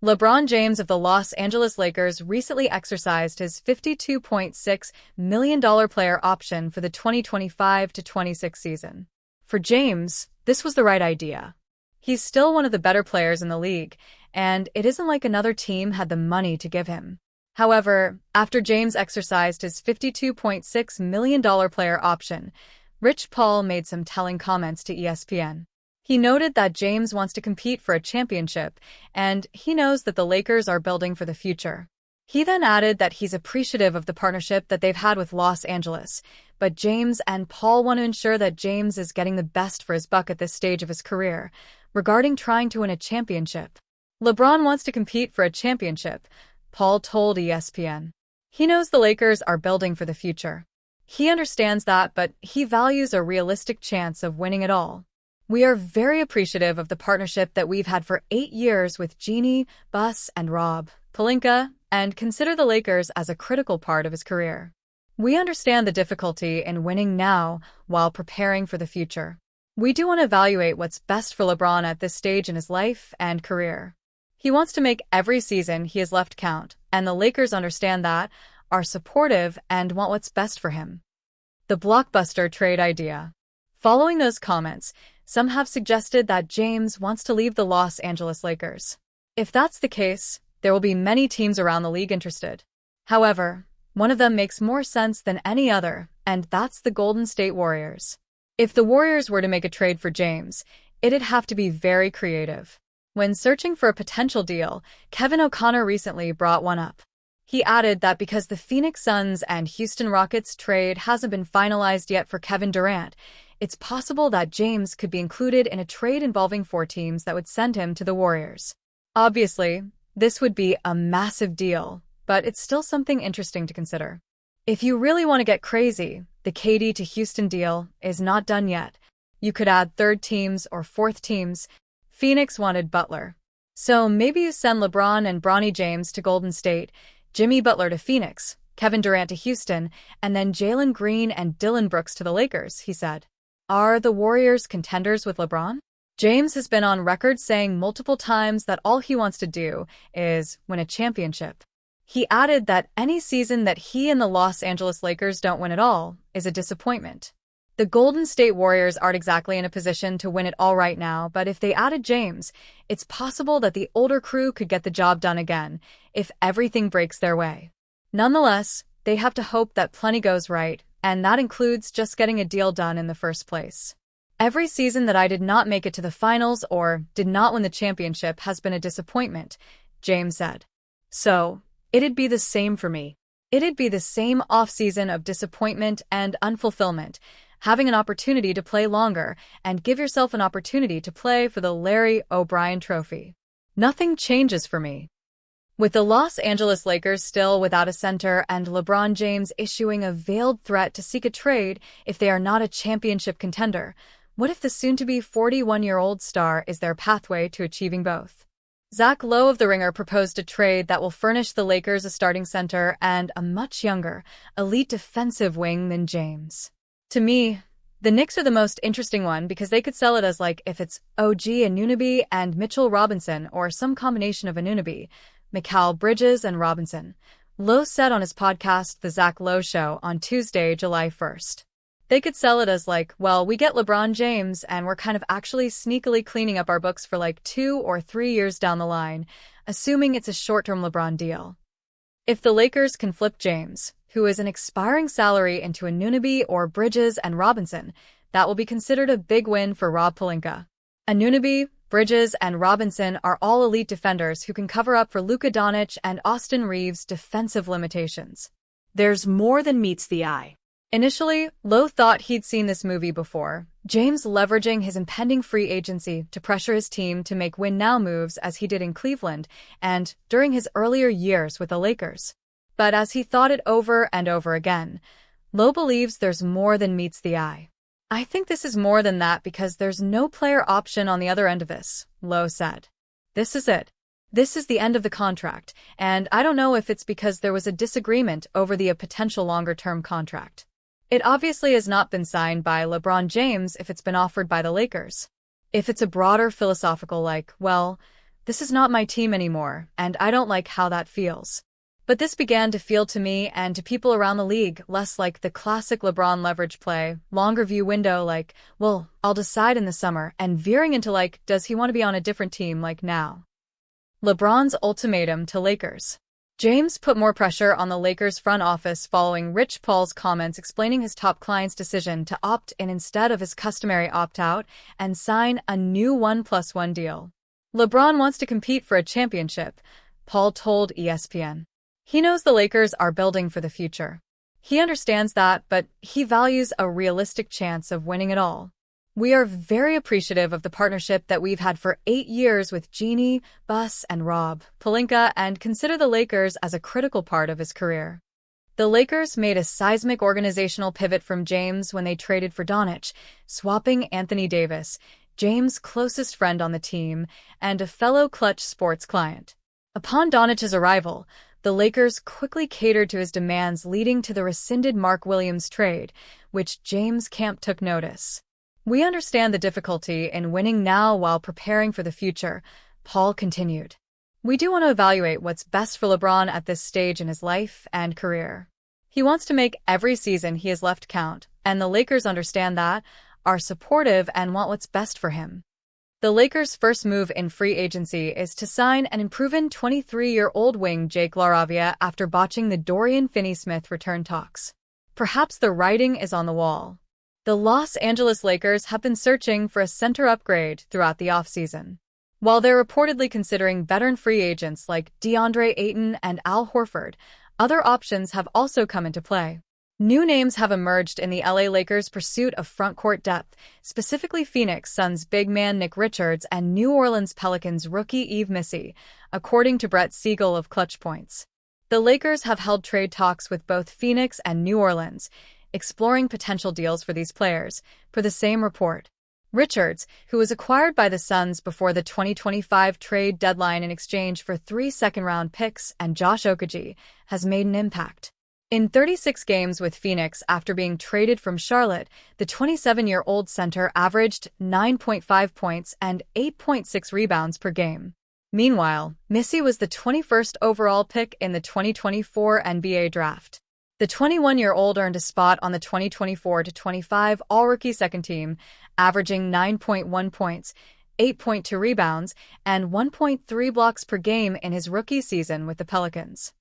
LeBron James of the Los Angeles Lakers recently exercised his $52.6 million player option for the 2025-26 season. For James, this was the right idea. He's still one of the better players in the league, and it isn't like another team had the money to give him. However, after James exercised his $52.6 million player option, Rich Paul made some telling comments to ESPN. He noted that James wants to compete for a championship, and he knows that the Lakers are building for the future. He then added that he's appreciative of the partnership that they've had with Los Angeles, but James and Paul want to ensure that James is getting the best for his buck at this stage of his career, regarding trying to win a championship. LeBron wants to compete for a championship, Paul told ESPN. He knows the Lakers are building for the future. He understands that, but he values a realistic chance of winning it all. We are very appreciative of the partnership that we've had for 8 years with Jeanie, Buss, and Rob Pelinka, and consider the Lakers as a critical part of his career. We understand the difficulty in winning now while preparing for the future. We do want to evaluate what's best for LeBron at this stage in his life and career. He wants to make every season he has left count, and the Lakers understand that, are supportive, and want what's best for him. The Blockbuster trade idea. Following those comments, some have suggested that James wants to leave the Los Angeles Lakers. If that's the case, there will be many teams around the league interested. However, one of them makes more sense than any other, and that's the Golden State Warriors. If the Warriors were to make a trade for James, it'd have to be very creative. When searching for a potential deal, Kevin O'Connor recently brought one up. He added that because the Phoenix Suns and Houston Rockets trade hasn't been finalized yet for Kevin Durant, it's possible that James could be included in a trade involving 4 teams that would send him to the Warriors. Obviously, this would be a massive deal, but it's still something interesting to consider. If you really want to get crazy, the KD to Houston deal is not done yet. You could add 3rd teams or 4th teams. Phoenix wanted Butler. So maybe you send LeBron and Bronny James to Golden State, Jimmy Butler to Phoenix, Kevin Durant to Houston, and then Jalen Green and Dillon Brooks to the Lakers, he said. Are the Warriors contenders with LeBron? James has been on record saying multiple times that all he wants to do is win a championship. He added that any season that he and the Los Angeles Lakers don't win at all is a disappointment. The Golden State Warriors aren't exactly in a position to win it all right now, but if they added James, it's possible that the older crew could get the job done again if everything breaks their way. Nonetheless, they have to hope that plenty goes right, and that includes just getting a deal done in the first place. Every season that I did not make it to the finals or did not win the championship has been a disappointment, James said. So, it'd be the same for me. It'd be the same off-season of disappointment and unfulfillment, having an opportunity to play longer and give yourself an opportunity to play for the Larry O'Brien Trophy. Nothing changes for me. With the Los Angeles Lakers still without a center and LeBron James issuing a veiled threat to seek a trade if they are not a championship contender, what if the soon-to-be 41-year-old star is their pathway to achieving both? Zach Lowe of The Ringer proposed a trade that will furnish the Lakers a starting center and a much younger, elite defensive wing than James. To me, the Knicks are the most interesting one because they could sell it as if it's OG Anunoby and Mitchell Robinson or some combination of Anunoby, Mikal Bridges, and Robinson, Lowe said on his podcast The Zach Lowe Show on Tuesday, July 1st. They could sell it as well, we get LeBron James and we're kind of actually sneakily cleaning up our books for 2 or 3 years down the line, assuming it's a short-term LeBron deal. If the Lakers can flip James, who is an expiring salary, into Anunoby or Bridges and Robinson, that will be considered a big win for Rob Pelinka. Anunoby, Bridges, and Robinson are all elite defenders who can cover up for Luka Doncic and Austin Reeves' defensive limitations. There's more than meets the eye. Initially, Lowe thought he'd seen this movie before, James leveraging his impending free agency to pressure his team to make win-now moves as he did in Cleveland and during his earlier years with the Lakers. But as he thought it over and over again, Lowe believes there's more than meets the eye. I think this is more than that because there's no player option on the other end of this, Lowe said. This is it. This is the end of the contract, and I don't know if it's because there was a disagreement over the potential longer-term contract. It obviously has not been signed by LeBron James if it's been offered by the Lakers. If it's a broader philosophical "This is not my team anymore, and I don't like how that feels." But this began to feel to me and to people around the league less like the classic LeBron leverage play, longer view window like, well, I'll decide in the summer, and veering into like, does he want to be on a different team like now? LeBron's ultimatum to Lakers. James put more pressure on the Lakers front office following Rich Paul's comments explaining his top client's decision to opt in instead of his customary opt-out and sign a new 1+1 deal. LeBron wants to compete for a championship, Paul told ESPN. He knows the Lakers are building for the future. He understands that, but he values a realistic chance of winning it all. "We are very appreciative of the partnership that we've had for 8 years with Jeannie, Bus, and Rob Pelinka, and consider the Lakers as a critical part of his career." The Lakers made a seismic organizational pivot from James when they traded for Doncic, swapping Anthony Davis, James' closest friend on the team, and a fellow Clutch Sports client. Upon Doncic's arrival, the Lakers quickly catered to his demands, leading to the rescinded Mark Williams trade, which James' camp took notice. "We understand the difficulty in winning now while preparing for the future," Paul continued. "We do want to evaluate what's best for LeBron at this stage in his life and career. He wants to make every season he has left count, and the Lakers understand that, are supportive, and want what's best for him." The Lakers' first move in free agency is to sign an unproven 23-year-old wing Jake LaRavia after botching the Dorian Finney-Smith return talks. Perhaps the writing is on the wall. The Los Angeles Lakers have been searching for a center upgrade throughout the offseason. While they're reportedly considering veteran free agents like DeAndre Ayton and Al Horford, other options have also come into play. New names have emerged in the LA Lakers' pursuit of frontcourt depth, specifically Phoenix Suns big man Nick Richards and New Orleans Pelicans rookie Yves Missi, according to Brett Siegel of Clutch Points. The Lakers have held trade talks with both Phoenix and New Orleans, exploring potential deals for these players, per the same report. Richards, who was acquired by the Suns before the 2025 trade deadline in exchange for 3 second-round picks and Josh Okogie, has made an impact. In 36 games with Phoenix after being traded from Charlotte, the 27-year-old center averaged 9.5 points and 8.6 rebounds per game. Meanwhile, Missi was the 21st overall pick in the 2024 NBA draft. The 21-year-old earned a spot on the 2024-25 All-Rookie Second Team, averaging 9.1 points, 8.2 rebounds, and 1.3 blocks per game in his rookie season with the Pelicans.